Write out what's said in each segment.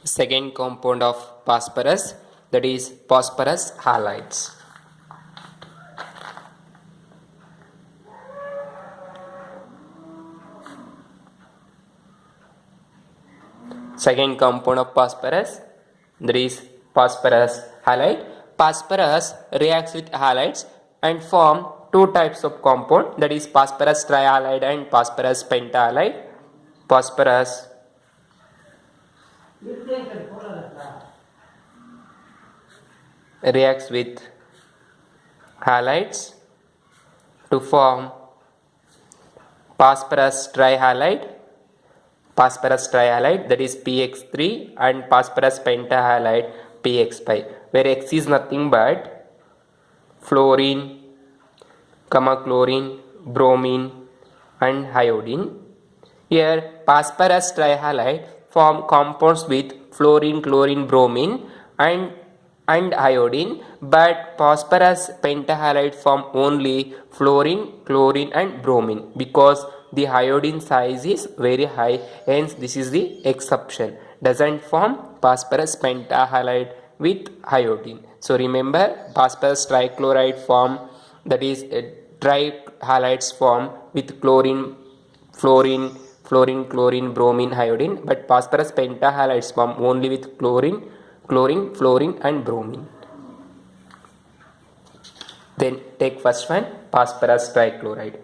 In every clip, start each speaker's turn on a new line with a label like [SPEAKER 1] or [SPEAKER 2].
[SPEAKER 1] second compound of phosphorus, that is phosphorus halides. Second compound of phosphorus, that is phosphorus halide. Phosphorus reacts with halides and form two types of compound, that is phosphorus trihalide and phosphorus pentahalide. Phosphorus reacts with halides to form phosphorus trihalide, that is px3, and phosphorus pentahalide px5, where x is nothing but fluorine, chlorine, bromine and iodine. Here phosphorus trihalide form compounds with fluorine, chlorine, bromine and iodine, but phosphorus pentahalide form only fluorine, chlorine and bromine because the iodine size is very high, hence this is the exception. Doesn't form phosphorus pentahalide with iodine. So remember, phosphorus trichloride form, that is trihalides form with chlorine, fluorine, chlorine, bromine, iodine, but phosphorus pentahalides form only with chlorine, fluorine and bromine. Then take first one, phosphorus trichloride.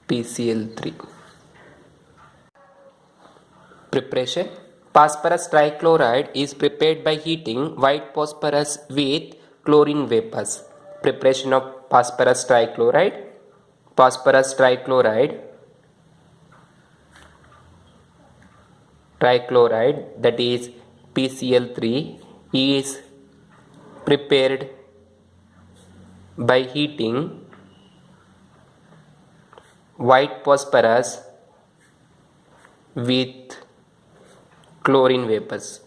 [SPEAKER 1] PCl3. Preparation. Phosphorus trichloride is prepared by heating white phosphorus with chlorine vapors. Preparation of phosphorus trichloride. Phosphorus trichloride, that is PCl3, is prepared by heating white phosphorus with chlorine vapors.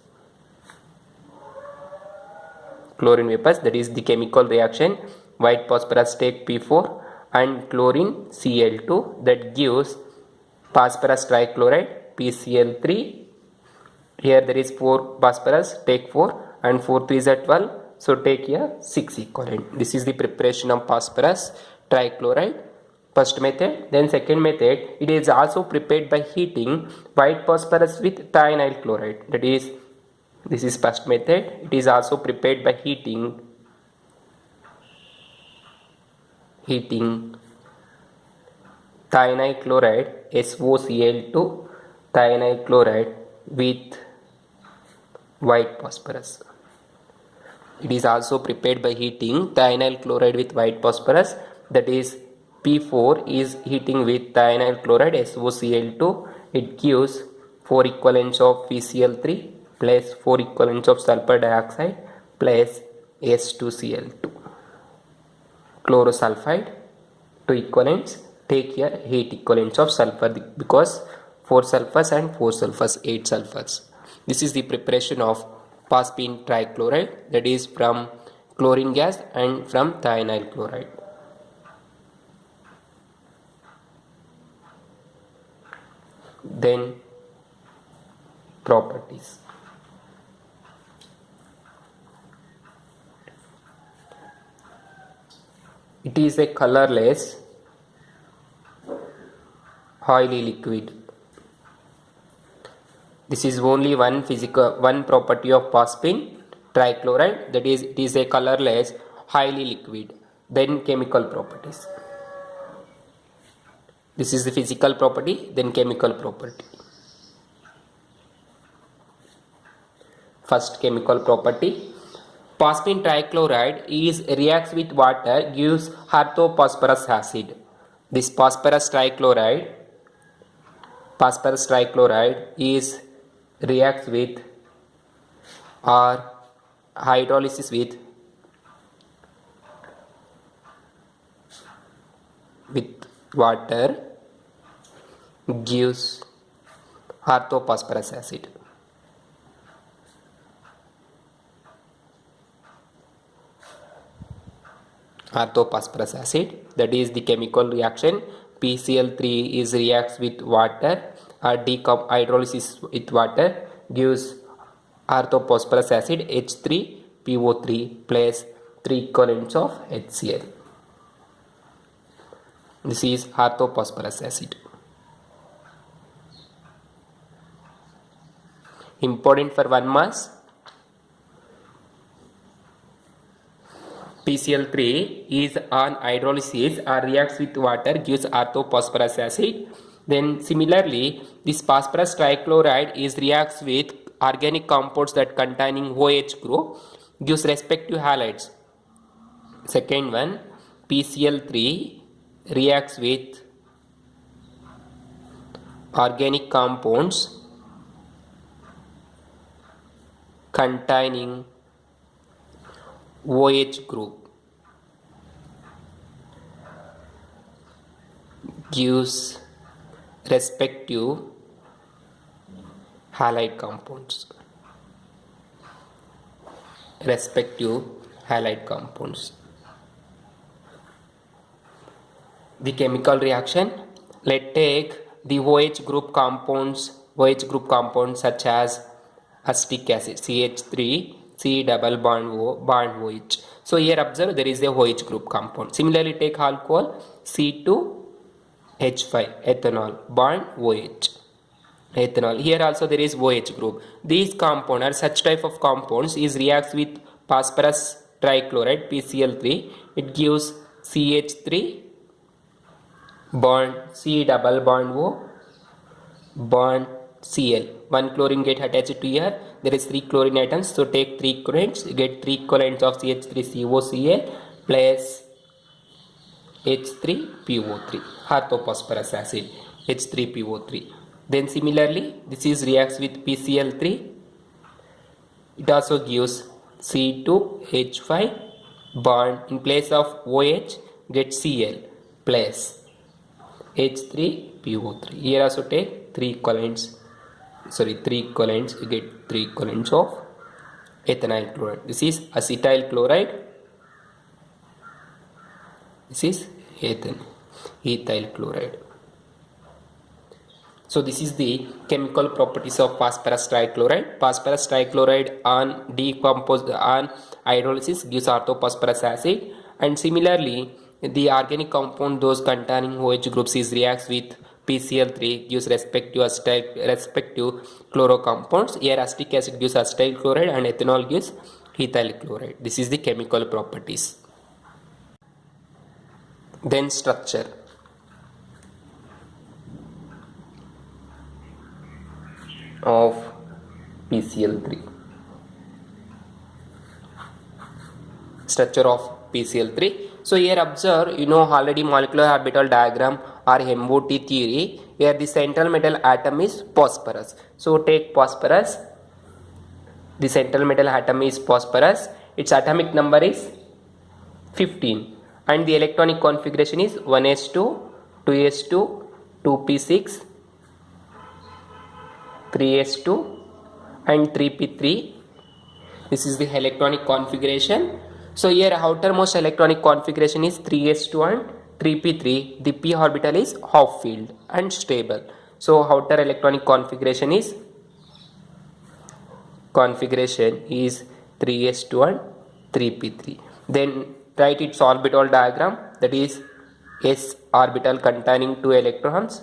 [SPEAKER 1] That is the chemical reaction. White phosphorus take P4 and chlorine Cl2, that gives phosphorus trichloride PCl3. Here there is 4 phosphorus, take 4 and 4 3s are 12, so take here 6 equivalent. This is the preparation of phosphorus trichloride. First method. Then second method, it is also prepared by heating white phosphorus with thionyl chloride. That is, this is first method. It is also prepared by heating thionyl chloride SOCl2, thionyl chloride with white phosphorus. It is also prepared by heating thionyl chloride with white phosphorus, that is P4 is heating with thionyl chloride SOCl2. It gives 4 equivalents of PCl3 plus 4 equivalents of sulfur dioxide plus S2Cl2. Chlorosulfide, 2 equivalents. Take here 8 equivalents of sulfur because 4 sulfurs and 4 sulfurs, 8 sulfurs. This is the preparation of phosphine trichloride, that is from chlorine gas and from thionyl chloride. Then properties. It is a colorless, oily liquid. This is only one property of phosphine trichloride, that is, it is a colorless, highly liquid. Then chemical properties. This is the physical property, then chemical property. First chemical property. Phosphine trichloride reacts with water, gives orthophosphorus acid. This phosphorus trichloride reacts with or hydrolysis with water, gives orthophosphorus acid. orthophosphorus acid. That is the chemical reaction. PCl3 is reacts with water or hydrolysis with water gives orthophosphorus acid H3PO3 plus 3 equivalents of HCl. This is orthophosphorus acid. Important for 1 mass. PCl3 is on hydrolysis or reacts with water gives orthophosphorus acid. Then similarly, this phosphorus trichloride is reacts with organic compounds that containing OH group gives respective halides. Second one, PCl3 reacts with organic compounds containing OH group gives respective halide compounds. The chemical reaction, let's take the OH group compounds such as acetic acid CH3 C double bond O bond OH. So here observe there is a OH group compound. Similarly take alcohol C2H5 ethanol bond OH. Ethanol. Here also there is OH group. These compound or such type of compounds is reacts with phosphorus trichloride PCl3. It gives CH3 bond C double bond O bond Cl. One chlorine get attached to here. There is 3 chlorine atoms. So take 3 equivalents. You get 3 equivalents of CH3COCl plus H3PO3 orthophosphorus acid H3PO3. Then similarly this is reacts with PCl3. It also gives C2H5 bond in place of OH get Cl plus H3PO3. Here also take 3 equivalents. You get 3 equivalents of ethyl chloride. This is acetyl chloride. This is ethyl chloride. So this is the chemical properties of phosphorus trichloride. Phosphorus trichloride on hydrolysis gives orthophosphorus acid, and similarly the organic compound those containing OH groups is reacts with PCl3 gives respective chlorocompounds. Here acetic acid gives acetyl chloride and ethanol gives ethyl chloride. This is the chemical properties. Then structure. Of PCl3. Structure of PCl3. So here observe, already molecular orbital diagram or MOT theory, where the central metal atom is phosphorus. So take phosphorus. The central metal atom is phosphorus. Its atomic number is 15 and the electronic configuration is 1s2, 2s2, 2p6, 3s2 and 3p3. This is the electronic configuration. So here outermost electronic configuration is 3s2 and 3p3. The p orbital is half filled and stable. So outer electronic configuration is 3s2 and 3p3. Then write its orbital diagram, that is s orbital containing 2 electrons,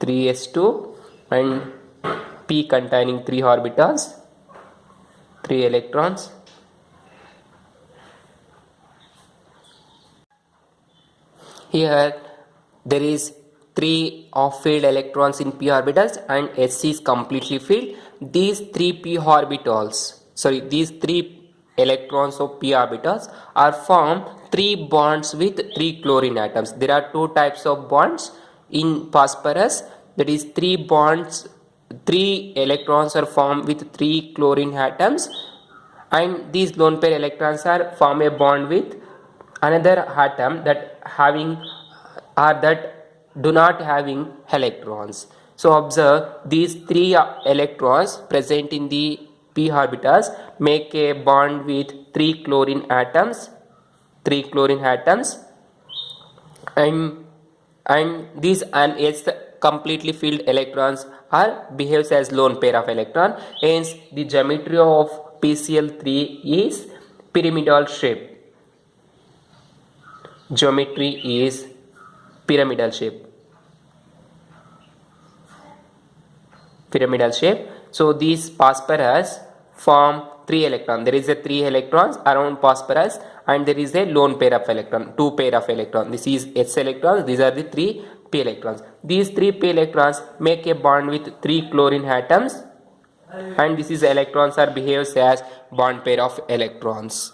[SPEAKER 1] 3s2 and p containing 3 orbitals, 3 electrons. Here there is 3 off-filled electrons in p orbitals and s is completely filled. These 3 electrons of p orbitals are formed 3 bonds with 3 chlorine atoms. There are 2 types of bonds in phosphorus, that is 3 electrons are formed with 3 chlorine atoms, and these lone pair electrons are form a bond with another atom that do not having electrons. So observe these 3 electrons present in the p orbitals make a bond with 3 chlorine atoms, 3 chlorine atoms, and these s completely filled electrons are behaves as lone pair of electron. Hence the geometry of PCl3 is pyramidal shape. Geometry is pyramidal shape. So these phosphorus form 3 electrons. There is a 3 electrons around phosphorus, and there is a lone pair of electron, 2 pair of electron. This is s electrons. These are the 3 p electrons. These 3 p electrons make a bond with 3 chlorine atoms, and this is electrons are behaves as bond pair of electrons.